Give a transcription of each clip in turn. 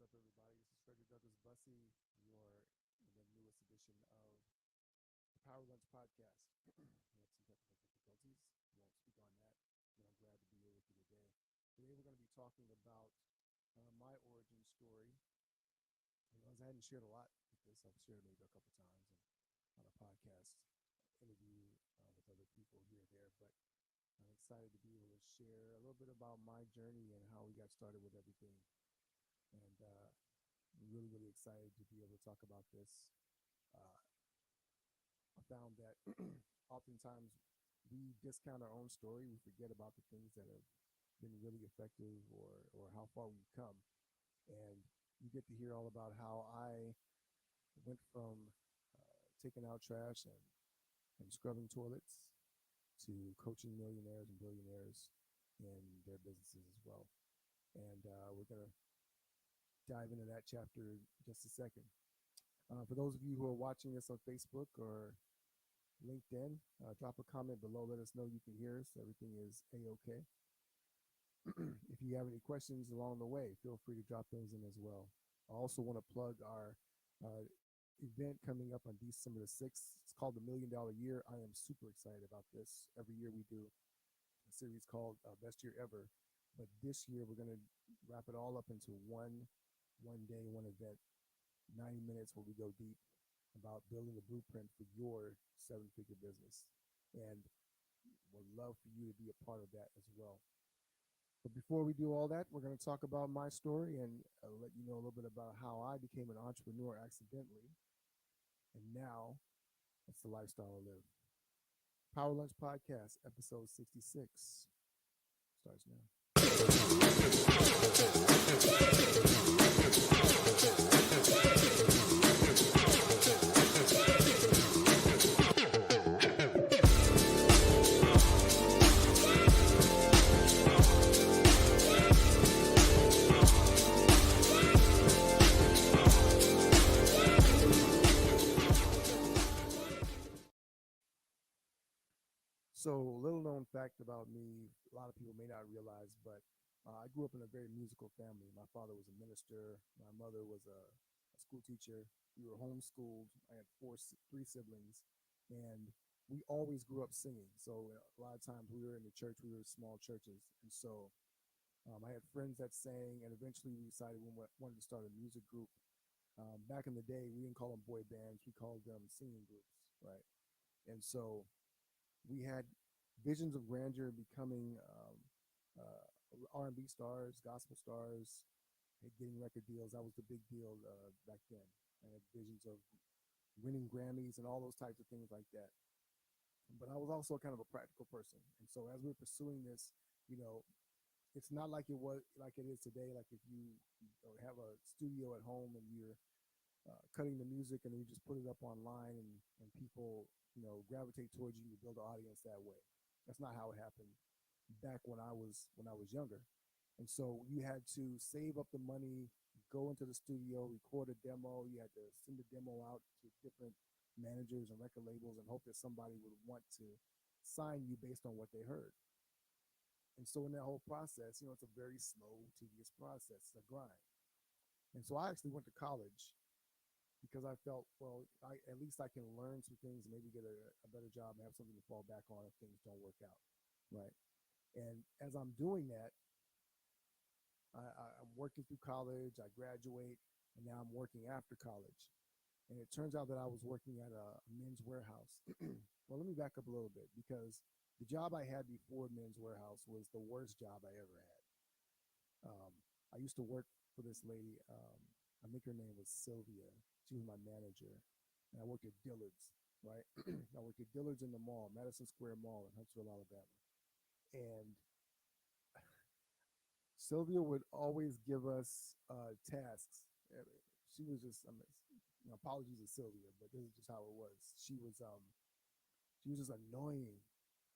What's up, everybody? This is Frederick Douglass Bussey, your in the newest edition of the Power Lunch Podcast. We had some technical difficulties. Won't speak on that, but I'm glad to be here with you today. Today, we're going to be talking about my origin story. As I hadn't shared a lot with this, I've shared maybe a couple times on a podcast interview with other people here or there, but I'm excited to be able to share a little bit about my journey and how we got started with everything. And I'm really, really excited to be able to talk about this. Uh, I found that oftentimes we discount our own story. We forget about the things that have been really effective or how far we've come. And you get to hear all about how I went from taking out trash and scrubbing toilets to coaching millionaires and billionaires in their businesses as well. And we're going to dive into that chapter in just a second. For those of you who are watching this on Facebook or LinkedIn, drop a comment below. Let us know you can hear us. Everything is A-OK. If you have any questions along the way, feel free to drop those in as well. I also want to plug our event coming up on December the 6th. It's called the $1 Million Year. I am super excited about this. Every year we do a series called Best Year Ever. But this year we're going to wrap it all up into one day, one event, 90 minutes where we go deep about building the blueprint for your seven-figure business. And would love for you to be a part of that as well. But before we do all that, we're going to talk about my story and let you know a little bit about how I became an entrepreneur accidentally. And now it's the lifestyle I live. Power Lunch Podcast, episode 66, starts now. So, little known fact about me, a lot of people may not realize, but I grew up in a very musical family. My father was a minister. My mother was a school teacher. We were homeschooled. I had three siblings, and we always grew up singing. So a lot of times we were in the church. We were small churches, and so I had friends that sang, and eventually we decided we wanted to start a music group. Back in the day, we didn't call them boy bands. We called them singing groups, right? And so we had visions of grandeur, becoming R&B stars, gospel stars, getting record deals. That was the big deal back then. I had visions of winning Grammys and all those types of things like that. But I was also kind of a practical person. And so as we were pursuing this, it's not like it is today. Like if you have a studio at home and you're cutting the music and you just put it up online and people, gravitate towards you and you build an audience that way. That's not how it happened back when I was younger. And so you had to save up the money, go into the studio, record a demo. You had to send the demo out to different managers and record labels and hope that somebody would want to sign you based on what they heard. And so in that whole process, it's a very slow, tedious process. It's a grind. And so I actually went to college because I felt, well, at least I can learn some things and maybe get a better job and have something to fall back on if things don't work out, right? And as I'm doing that, I'm working through college, I graduate, and now I'm working after college. And it turns out that I was working at a men's warehouse. Well, let me back up a little bit because the job I had before Men's Warehouse was the worst job I ever had. I used to work for this lady. I think her name was Sylvia. She was my manager. And I worked at Dillard's, right? I worked at Dillard's in the mall, Madison Square Mall in Huntsville, Alabama. And Sylvia would always give us tasks. She was just, apologies to Sylvia, but this is just how it was. She was just annoying.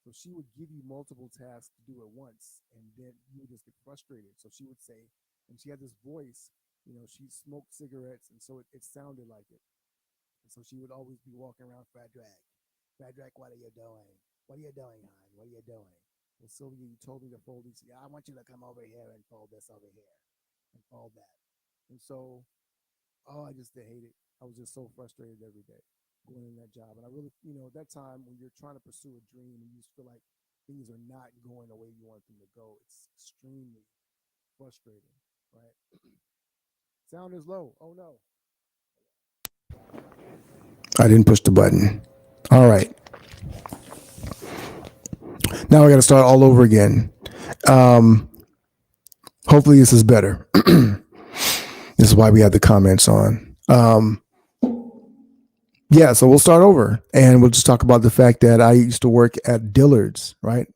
So she would give you multiple tasks to do at once, and then you would just get frustrated. So she would say, and she had this voice, she smoked cigarettes, and so it sounded like it. And so she would always be walking around, Frederick, what are you doing? What are you doing, hon? What are you doing? Well, Sylvia, you told me to fold these. Yeah, I want you to come over here and fold this over here and fold that. And so, oh, I just hate it. I was just so frustrated every day going in that job. And I really, at that time when you're trying to pursue a dream and you just feel like things are not going the way you want them to go, it's extremely frustrating, right? Sound is low. Oh no. I didn't push the button. All right. Now I got to start all over again. Um, Hopefully this is better. This is why we have the comments on. Yeah, so we'll start over and we'll just talk about the fact that I used to work at Dillard's, right?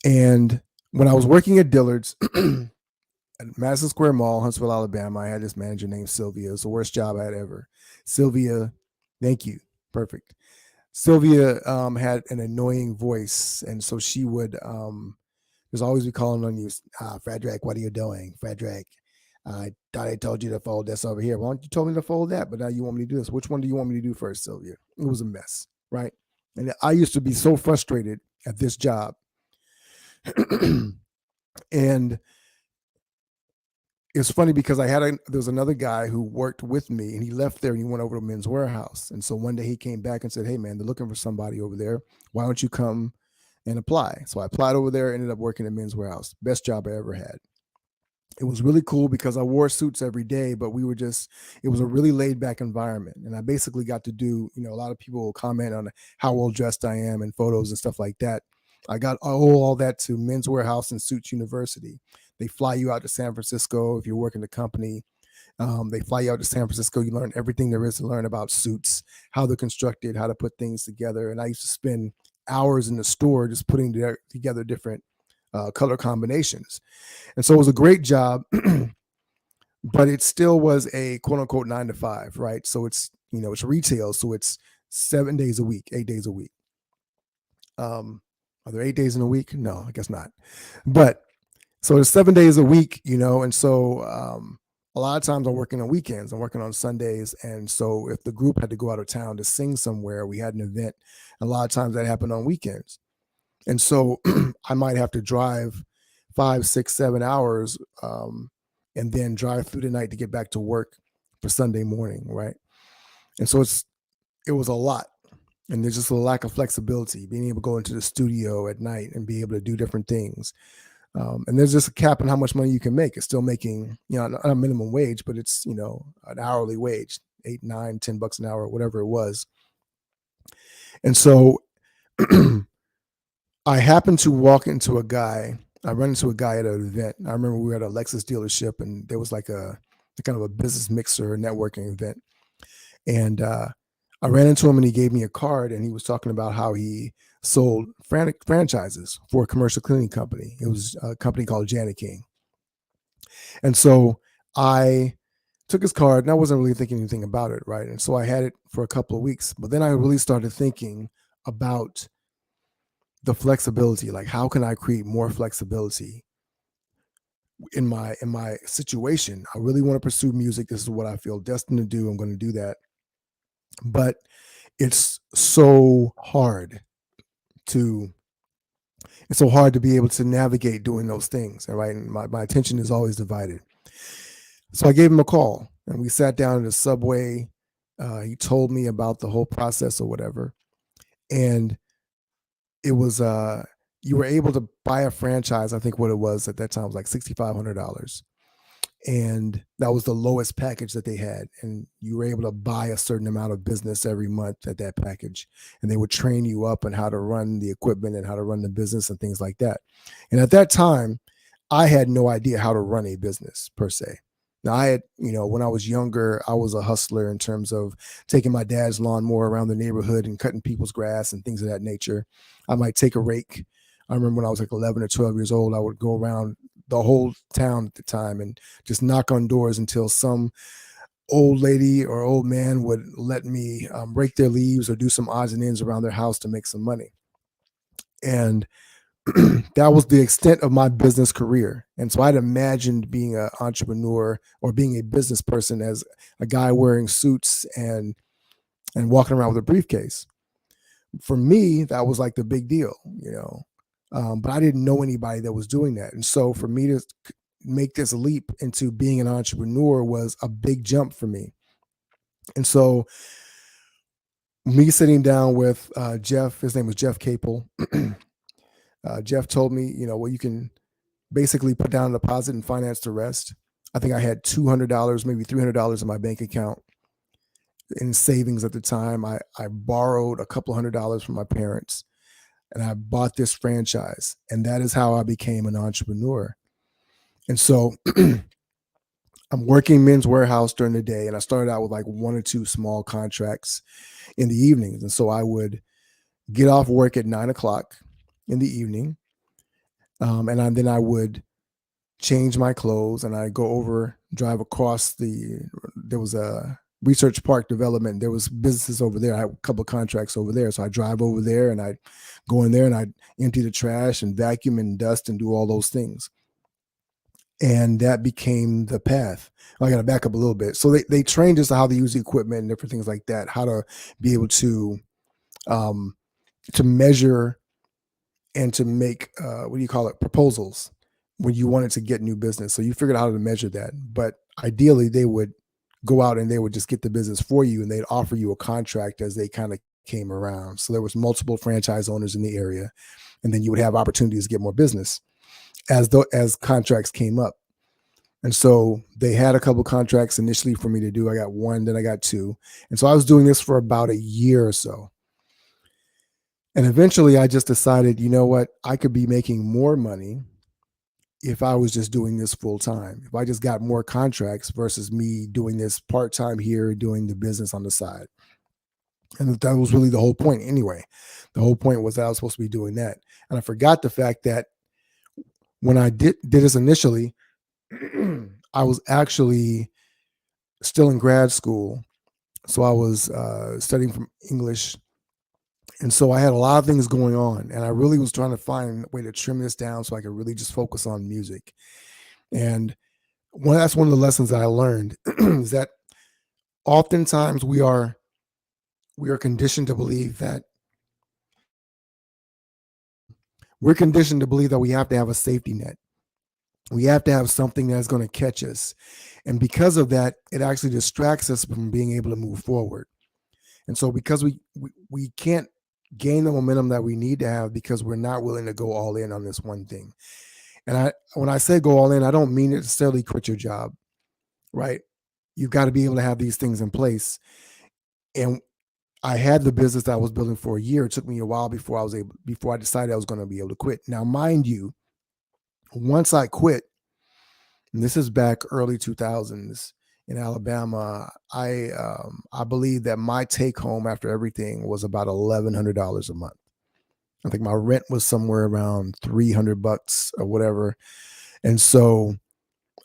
And when I was working at Dillard's at Madison Square Mall, Huntsville, Alabama, I had this manager named Sylvia. It was the worst job I had ever. Sylvia, thank you. Perfect. Sylvia had an annoying voice, and so she would there's always be calling on you, Frederick, what are you doing? Frederick, I thought I told you to fold this over here. Why don't you told me to fold that? But now you want me to do this. Which one do you want me to do first, Sylvia? It was a mess, right? And I used to be so frustrated at this job. And it's funny because there was another guy who worked with me and he left there and he went over to Men's Warehouse. And so one day he came back and said, hey man, they're looking for somebody over there. Why don't you come and apply? So I applied over there, ended up working at Men's Warehouse. Best job I ever had. It was really cool because I wore suits every day, but it was a really laid back environment. And I basically got to do, a lot of people will comment on how well dressed I am in photos and stuff like that. I owe all that to Men's Warehouse and Suits University. They fly you out to San Francisco if you're working the company. They fly you out to San Francisco. You learn everything there is to learn about suits, how they're constructed, how to put things together. And I used to spend hours in the store just putting together different color combinations. And so it was a great job, but it still was a quote unquote 9 to 5, right? So it's retail. So it's 7 days a week, 8 days a week. Are there 8 days in a week? No, I guess not. But so it's 7 days a week, and so a lot of times I'm working on weekends. I'm working on Sundays. And so if the group had to go out of town to sing somewhere, we had an event. A lot of times that happened on weekends. And so I might have to drive 5, 6, 7 hours and then drive through the night to get back to work for Sunday morning, right? And so it was a lot. And there's just a lack of flexibility, being able to go into the studio at night and be able to do different things. And there's just a cap on how much money you can make. It's still making, not a minimum wage, but it's, an hourly wage, 8, 9, $10 an hour, whatever it was. And so I happened to walk into a guy. I ran into a guy at an event. I remember we were at a Lexus dealership, and there was like a kind of a business mixer networking event. And I ran into him, and he gave me a card, and he was talking about how he sold franchises for a commercial cleaning company. It was a company called Janet King. And so I took his card, and I wasn't really thinking anything about it, right? And so I had it for a couple of weeks, but then I really started thinking about the flexibility. Like, how can I create more flexibility in my situation? I really want to pursue music. This is what I feel destined to do. I'm going to do that. But it's so hard to be able to navigate doing those things. All right. And my attention is always divided. So I gave him a call and we sat down in the subway. He told me about the whole process or whatever. And it was you were able to buy a franchise. I think what it was at that time was like $6,500, and that was the lowest package that they had. And you were able to buy a certain amount of business every month at that package, and they would train you up on how to run the equipment and how to run the business and things like that. And at that time, I had no idea how to run a business per se. Now I had, when I was younger, I was a hustler in terms of taking my dad's lawnmower around the neighborhood and cutting people's grass and things of that nature. I might take a rake. I remember when I was like 11 or 12 years old, I would go around the whole town at the time and just knock on doors until some old lady or old man would let me rake their leaves or do some odds and ends around their house to make some money. And that was the extent of my business career. And so I'd imagined being an entrepreneur or being a business person as a guy wearing suits and walking around with a briefcase. For me, that was like the big deal, but I didn't know anybody that was doing that. And so for me to make this leap into being an entrepreneur was a big jump for me. And so me sitting down with Jeff, his name was Jeff Capel. Jeff told me, well, you can basically put down a deposit and finance the rest. I think I had $200, maybe $300 in my bank account in savings at the time. I borrowed a couple $100 from my parents, and I bought this franchise. And that is how I became an entrepreneur. And so I'm working Men's Warehouse during the day, and I started out with like one or two small contracts in the evenings. And so I would get off work at 9 o'clock in the evening, then I would change my clothes, and I go over, drive across there was a research park development. There was businesses over there. I had a couple of contracts over there. So I drive over there, and I go in there, and I empty the trash and vacuum and dust and do all those things. And that became the path. I got to back up a little bit. So they trained us how to use the equipment and different things like that, how to be able to measure and to make, proposals when you wanted to get new business. So you figured out how to measure that. But ideally, they would go out and they would just get the business for you, and they'd offer you a contract as they kind of came around. So there was multiple franchise owners in the area, and then you would have opportunities to get more business as contracts came up. And so they had a couple contracts initially for me to do. I got one, then I got two. And so I was doing this for about a year or so. And eventually I just decided, you know what, I could be making more money if I was just doing this full time. If I just got more contracts versus me doing this part-time here, doing the business on the side. And that was really the whole point anyway. The whole point was that I was supposed to be doing that. And I forgot the fact that when I did this initially, I was actually still in grad school. So I was studying from English. And so I had a lot of things going on, and I really was trying to find a way to trim this down so I could really just focus on music. And that's one of the lessons that I learned is that oftentimes we are conditioned to believe that we have to have a safety net. We have to have something that's going to catch us. And because of that, it actually distracts us from being able to move forward. And so because we can't gain the momentum that we need to have because we're not willing to go all in on this one thing. And when I say go all in, I don't mean necessarily quit your job, right? You've got to be able to have these things in place. And I had the business that I was building for a year. It took me a while before I decided I was going to be able to quit. Now, mind you, once I quit, and this is back early 2000s in Alabama, I believe that my take home after everything was about $1,100 a month. I think my rent was somewhere around $300 or whatever. And so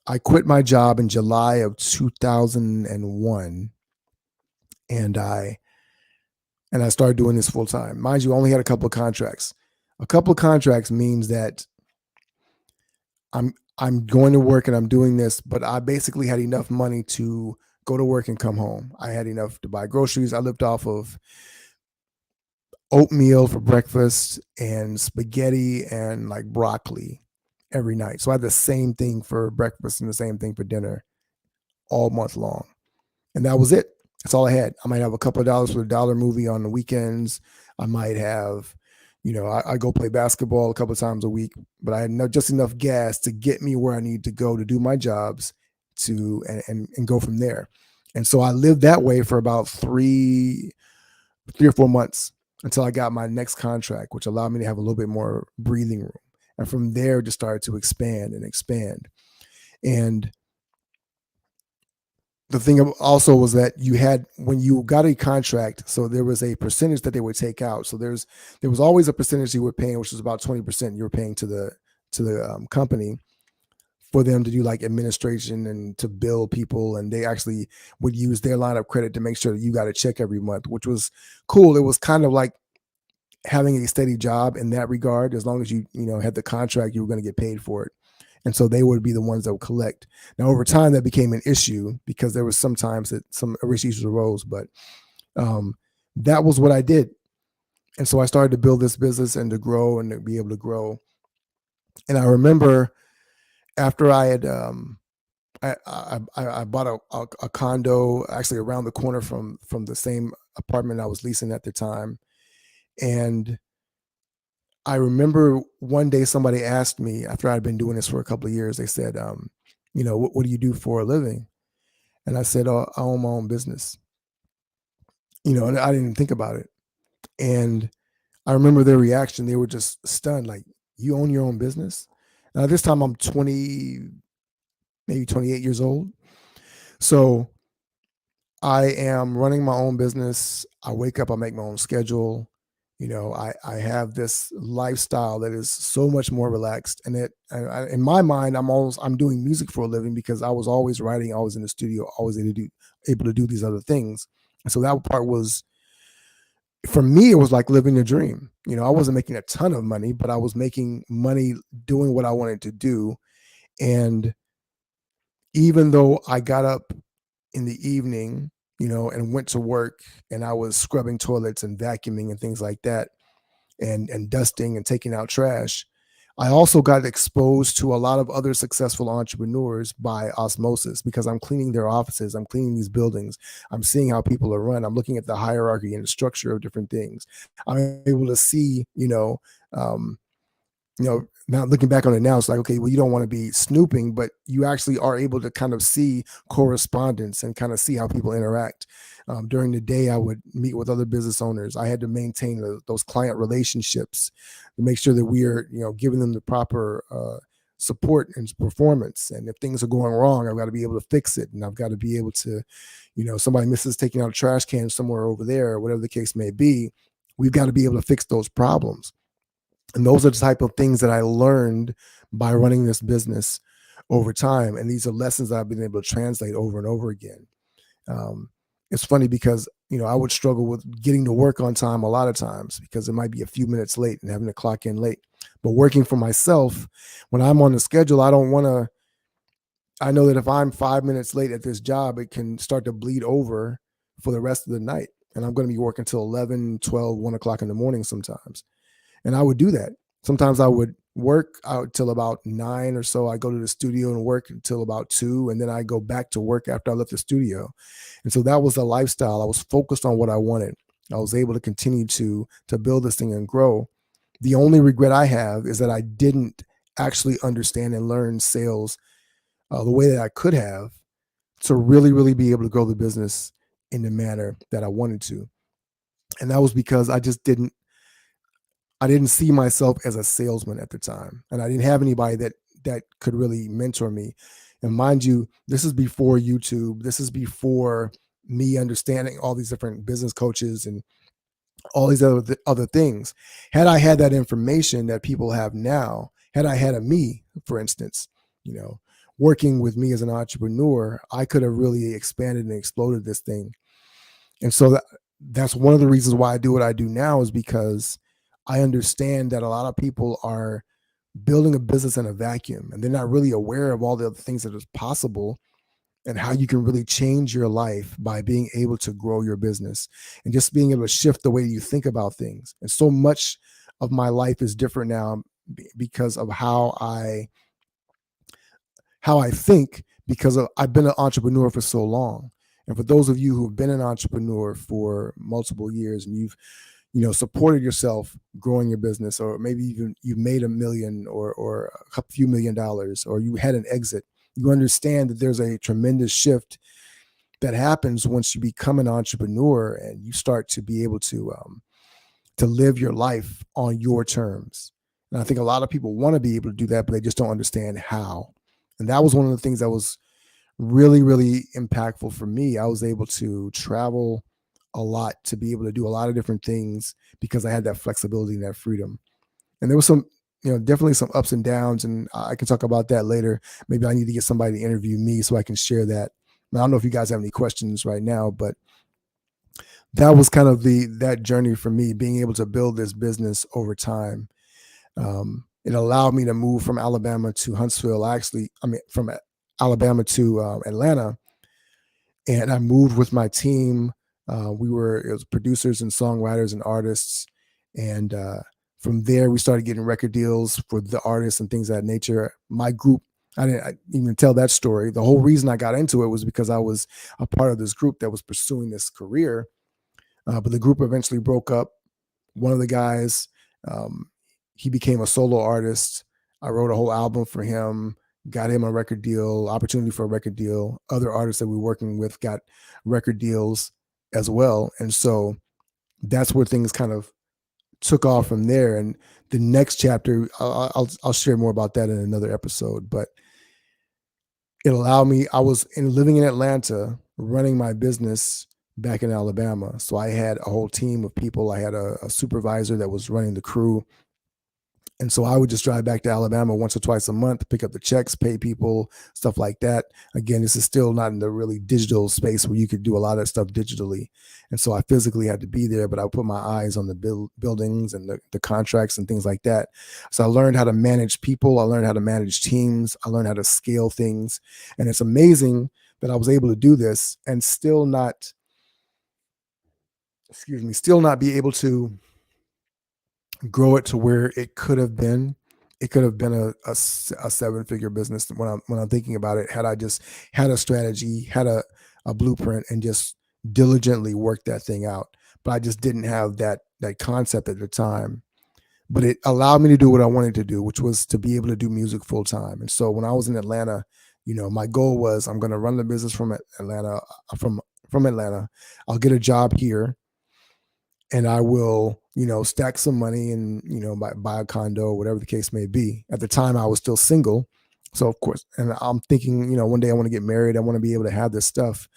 I quit my job in July of 2001, and I started doing this full time. Mind you, I only had a couple of contracts. A couple of contracts means that I'm going to work and I'm doing this, but I basically had enough money to go to work and come home. I had enough to buy groceries. I lived off of oatmeal for breakfast and spaghetti and like broccoli every night. So I had the same thing for breakfast and the same thing for dinner all month long. And that was it. That's all I had. I might have a couple of dollars for a dollar movie on the weekends. I might have, I go play basketball a couple of times a week, but I had just enough gas to get me where I need to go to do my jobs and go from there. And so I lived that way for about three or 4 months until I got my next contract, which allowed me to have a little bit more breathing room. And from there, just started to expand and expand. And the thing also was that when you got a contract, so there was a percentage that they would take out. So there was always a percentage you were paying, which was about 20% you were paying to the company for them to do like administration and to bill people. And they actually would use their line of credit to make sure that you got a check every month, which was cool. It was kind of like having a steady job in that regard. As long as you had the contract, you were going to get paid for it. And so they would be the ones that would collect. Now, over time, that became an issue because there was sometimes that some issues arose, but that was what I did. And so I started to build this business and to grow and to be able to grow. And I remember after I had I bought a condo actually around the corner from the same apartment I was leasing at the time, and I remember one day somebody asked me after I'd been doing this for a couple of years. They said, what do you do for a living? And I said, oh, I own my own business. And I didn't think about it. And I remember their reaction. They were just stunned, like, you own your own business? Now, this time I'm 20, maybe 28 years old. So I am running my own business. I wake up, I make my own schedule. I have this lifestyle that is so much more relaxed. And in my mind, I'm doing music for a living because I was always writing, always in the studio, always able to do these other things. And so that part was, for me, it was like living a dream. I wasn't making a ton of money, but I was making money doing what I wanted to do. And even though I got up in the evening, and went to work, and I was scrubbing toilets and vacuuming and things like that, and dusting and taking out trash, I also got exposed to a lot of other successful entrepreneurs by osmosis because I'm cleaning their offices, I'm cleaning these buildings, I'm seeing how people are run, I'm looking at the hierarchy and the structure of different things. I'm able to see, um, now looking back on it now, it's like, okay, well, you don't want to be snooping, but you actually are able to kind of see correspondence and kind of see how people interact. During the day, I would meet with other business owners. I had to maintain those client relationships to make sure that we are, giving them the proper support and performance. And if things are going wrong, I've got to be able to fix it. And I've got to be able to, somebody misses taking out a trash can somewhere over there, or whatever the case may be, we've got to be able to fix those problems. And those are the type of things that I learned by running this business over time. And these are lessons that I've been able to translate over and over again. It's funny because, I would struggle with getting to work on time a lot of times because it might be a few minutes late and having to clock in late. But working for myself, when I'm on the schedule, I know that if I'm 5 minutes late at this job, it can start to bleed over for the rest of the night. And I'm going to be working till 11, 12, 1 o'clock in the morning sometimes. And I would do that. Sometimes I would work out till about 9 or so. I go to the studio and work until about 2, and then I go back to work after I left the studio. And so that was the lifestyle. I was focused on what I wanted. I was able to continue to build this thing and grow. The only regret I have is that I didn't actually understand and learn sales the way that I could have to really, really be able to grow the business in the manner that I wanted to. And that was because I didn't see myself as a salesman at the time, and I didn't have anybody that could really mentor me. And mind you, this is before YouTube. This is before me understanding all these different business coaches and all these other things. Had I had that information that people have now, had I had a me, for instance, working with me as an entrepreneur, I could have really expanded and exploded this thing. And so that's one of the reasons why I do what I do now, is because I understand that a lot of people are building a business in a vacuum, and they're not really aware of all the other things that is possible and how you can really change your life by being able to grow your business and just being able to shift the way you think about things. And so much of my life is different now because of how I think, because I've been an entrepreneur for so long. And for those of you who have been an entrepreneur for multiple years, and you've supported yourself growing your business, or maybe even you made $1 million or a few $1 million, or you had an exit, you understand that there's a tremendous shift that happens once you become an entrepreneur and you start to be able to live your life on your terms. And I think a lot of people want to be able to do that, but they just don't understand how. And that was one of the things that was really, really impactful for me. I was able to travel a lot, to be able to do a lot of different things because I had that flexibility and that freedom. And there was some, definitely some ups and downs, and I can talk about that later. Maybe I need to get somebody to interview me so I can share that. I don't know if you guys have any questions right now, but that was kind of that journey for me, being able to build this business over time. It allowed me to move from Alabama to Huntsville. From Alabama to Atlanta, and I moved with my team. It was producers and songwriters and artists, and from there we started getting record deals for the artists and things of that nature. My group, I didn't even tell that story. The whole reason I got into it was because I was a part of this group that was pursuing this career. But the group eventually broke up. One of the guys, um, he became a solo artist. I wrote a whole album for him, got him a record deal, opportunity for a record deal. Other artists that we were working with got record deals as well. And so that's where things kind of took off from there. And the next chapter, I'll share more about that in another episode. But it allowed me. I was living in Atlanta, running my business back in Alabama. So I had a whole team of people. I had a supervisor that was running the crew. And so I would just drive back to Alabama once or twice a month, pick up the checks, pay people, stuff like that. Again, this is still not in the really digital space where you could do a lot of that stuff digitally. And so I physically had to be there, but I put my eyes on the buildings and the contracts and things like that. So I learned how to manage people. I learned how to manage teams. I learned how to scale things. And it's amazing that I was able to do this and still not be able to grow it to where it could have been. It could have been a 7-figure business when I'm thinking about it. Had I just had a strategy, had a blueprint, and just diligently worked that thing out. But I just didn't have that concept at the time. But it allowed me to do what I wanted to do, which was to be able to do music full time. And so when I was in Atlanta, my goal was I'm going to run the business from Atlanta, from Atlanta. I'll get a job here, and I will, stack some money and, buy a condo, whatever the case may be. At the time I was still single. So of course, and I'm thinking, one day I want to get married. I want to be able to have this stuff.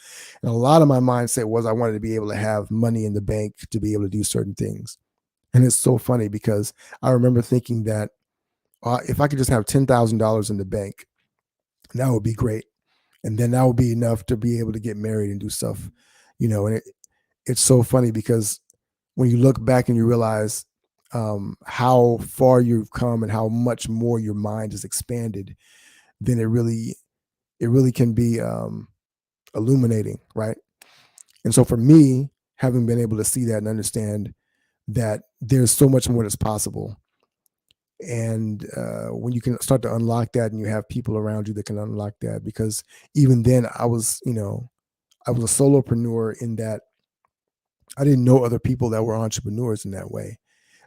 And a lot of my mindset was I wanted to be able to have money in the bank to be able to do certain things. And it's so funny because I remember thinking that if I could just have $10,000 in the bank, that would be great. And then that would be enough to be able to get married and do stuff, and it's so funny because when you look back and you realize how far you've come and how much more your mind is expanded, then it really can be illuminating, right? And so for me, having been able to see that and understand that there's so much more that's possible, and when you can start to unlock that, and you have people around you that can unlock that, because even then I was a solopreneur in that I didn't know other people that were entrepreneurs in that way.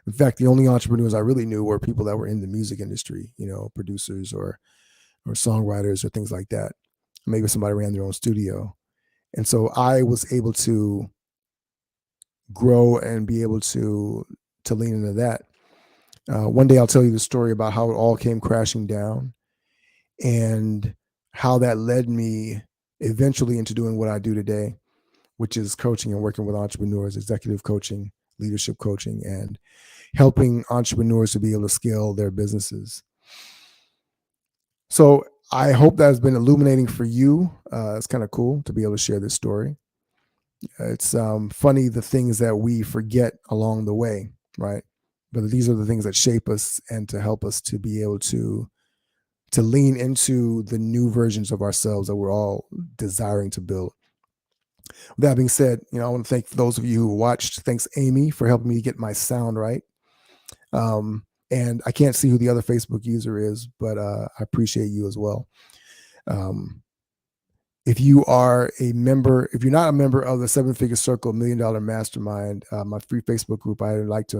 In fact, the only entrepreneurs I really knew were people that were in the music industry, producers or songwriters or things like that. Maybe somebody ran their own studio. And so I was able to grow and be able to lean into that. One day I'll tell you the story about how it all came crashing down and how that led me eventually into doing what I do today, which is coaching and working with entrepreneurs, executive coaching, leadership coaching, and helping entrepreneurs to be able to scale their businesses. So I hope that has been illuminating for you. It's kind of cool to be able to share this story. It's funny the things that we forget along the way, right? But these are the things that shape us and to help us to be able to lean into the new versions of ourselves that we're all desiring to build. With that being said, I want to thank those of you who watched. Thanks, Amy, for helping me get my sound right. And I can't see who the other Facebook user is, but I appreciate you as well. If you are a member, if you're not a member of the 7-Figure Circle $1 Million Mastermind, my free Facebook group, I'd like to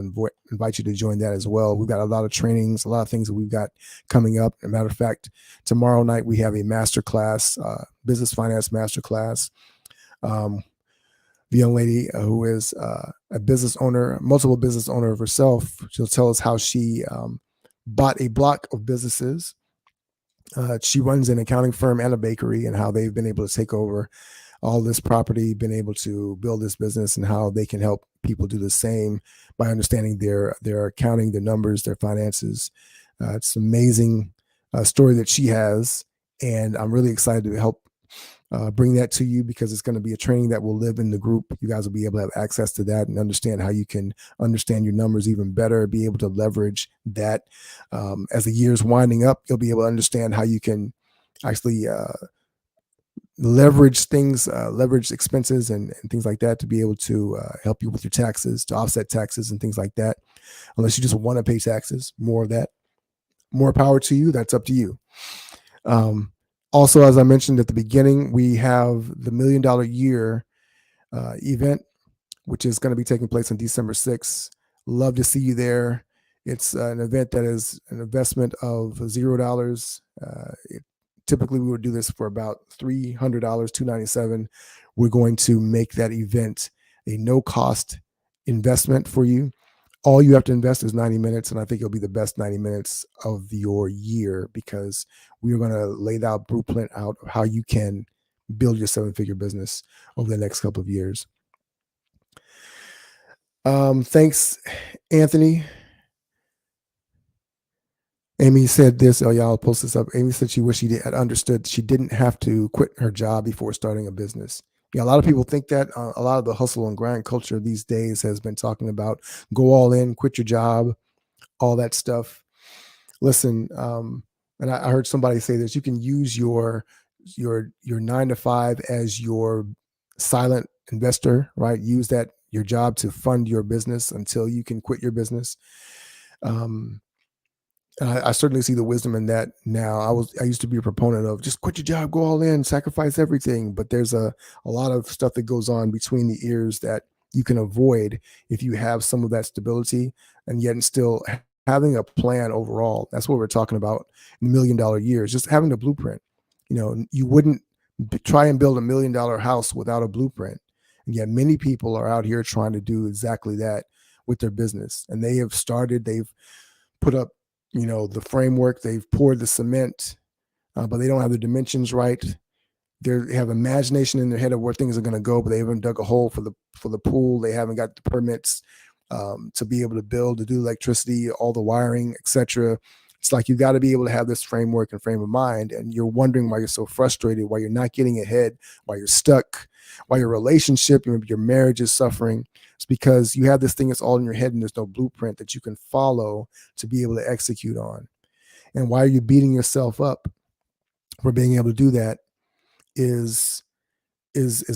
invite you to join that as well. We've got a lot of trainings, a lot of things that we've got coming up. As a matter of fact, tomorrow night we have a masterclass, business finance masterclass. The young lady who is a business owner, multiple business owner of herself, she'll tell us how she bought a block of businesses. She runs an accounting firm and a bakery, and how they've been able to take over all this property, been able to build this business, and how they can help people do the same by understanding their accounting, their numbers, their finances. It's an amazing story that she has, and I'm really excited to help bring that to you, because it's going to be a training that will live in the group. You guys will be able to have access to that and understand how you can understand your numbers even better, be able to leverage that. As the year's winding up, you'll be able to understand how you can actually leverage things, leverage expenses and things like that to be able to help you with your taxes, to offset taxes and things like that. Unless you just want to pay taxes, more of that, more power to you. That's up to you. Um, Also, as I mentioned at the beginning, we have the $1 Million Year event, which is going to be taking place on December 6th. Love to see you there. It's an event that is an investment of $0. Typically, we would do this for about $300, $297. We're going to make that event a no cost investment for you. All you have to invest is 90 minutes, and I think it'll be the best 90 minutes of your year because we are going to lay that blueprint out of how you can build your 7-figure business over the next couple of years. Thanks, Anthony. Amy said this. Oh, y'all post this up. Amy said she wished she had understood she didn't have to quit her job before starting a business. Yeah, a lot of people think that. A lot of the hustle and grind culture these days has been talking about go all in, quit your job, all that stuff. Listen, and I heard somebody say this: you can use your 9 to 5 as your silent investor, right? Use that your job to fund your business until you can quit your business. And I certainly see the wisdom in that now. I used to be a proponent of just quit your job, go all in, sacrifice everything. But there's a lot of stuff that goes on between the ears that you can avoid if you have some of that stability and yet still having a plan overall. That's what we're talking about in $1 Million Years, just having a blueprint. You wouldn't try and build $1 million house without a blueprint. And yet many people are out here trying to do exactly that with their business. And they've put up the framework, they've poured the cement, but they don't have the dimensions right. They have imagination in their head of where things are going to go, but they haven't dug a hole for the pool. They haven't got the permits to be able to build, to do electricity, all the wiring, etc. It's like you got to be able to have this framework and frame of mind, and you're wondering why you're so frustrated, why you're not getting ahead, why you're stuck, why your relationship, your marriage is suffering. It's because you have this thing that's all in your head and there's no blueprint that you can follow to be able to execute on. And why are you beating yourself up for being able to do that is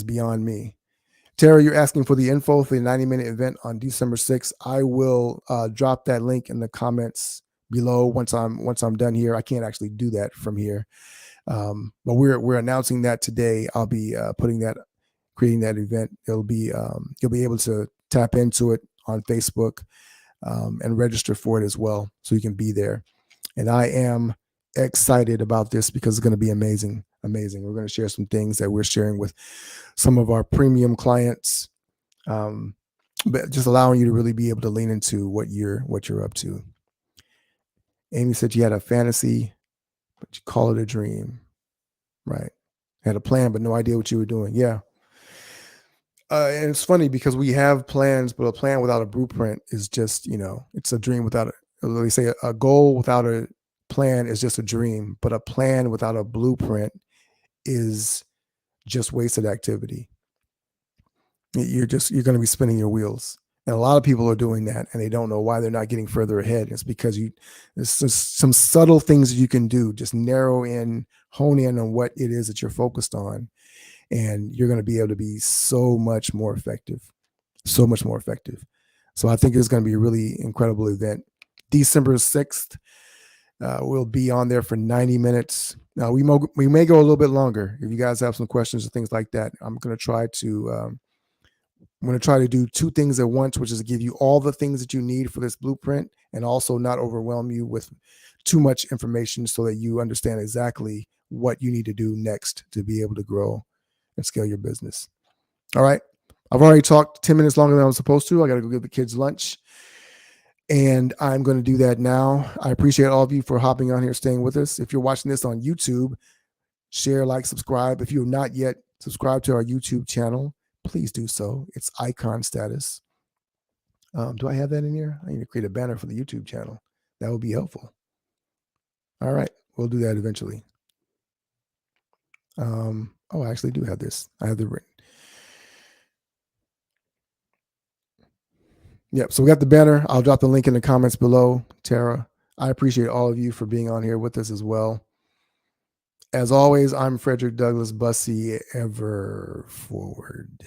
beyond me. Tara, you're asking for the info for the 90-minute event on December 6th. I will drop that link in the comments below once I'm done here. I can't actually do that from here, but we're announcing that today. I'll be creating that event. It'll be you'll be able to tap into it on Facebook and register for it as well, so you can be there. And I am excited about this because it's going to be amazing. We're going to share some things that we're sharing with some of our premium clients, but just allowing you to really be able to lean into what you're up to. Amy said you had a fantasy, but you call it a dream, right? Had a plan, but no idea what you were doing. Yeah. And it's funny because we have plans, but a plan without a blueprint is just, it's a dream without they say a goal without a plan is just a dream, but a plan without a blueprint is just wasted activity. You're going to be spinning your wheels. And a lot of people are doing that and they don't know why they're not getting further ahead. It's because there's just some subtle things you can do. Just narrow in, hone in on what it is that you're focused on. And you're going to be able to be so much more effective. So I think it's going to be a really incredible event. December 6th, we'll be on there for 90 minutes. Now we may go a little bit longer. If you guys have some questions or things like that, I'm going to try to do 2 things at once, which is to give you all the things that you need for this blueprint and also not overwhelm you with too much information so that you understand exactly what you need to do next to be able to grow and scale your business. All right. I've already talked 10 minutes longer than I was supposed to. I got to go give the kids lunch. And I'm going to do that now. I appreciate all of you for hopping on here, staying with us. If you're watching this on YouTube, share, like, subscribe. If you have not yet subscribed to our YouTube channel, please do so. It's icon status. Do I have that in here? I need to create a banner for the YouTube channel. That would be helpful. All right. We'll do that eventually. I actually do have this. I have the written. Yep. So we got the banner. I'll drop the link in the comments below. Tara, I appreciate all of you for being on here with us as well. As always, I'm Frederick Douglass Bussey, ever forward.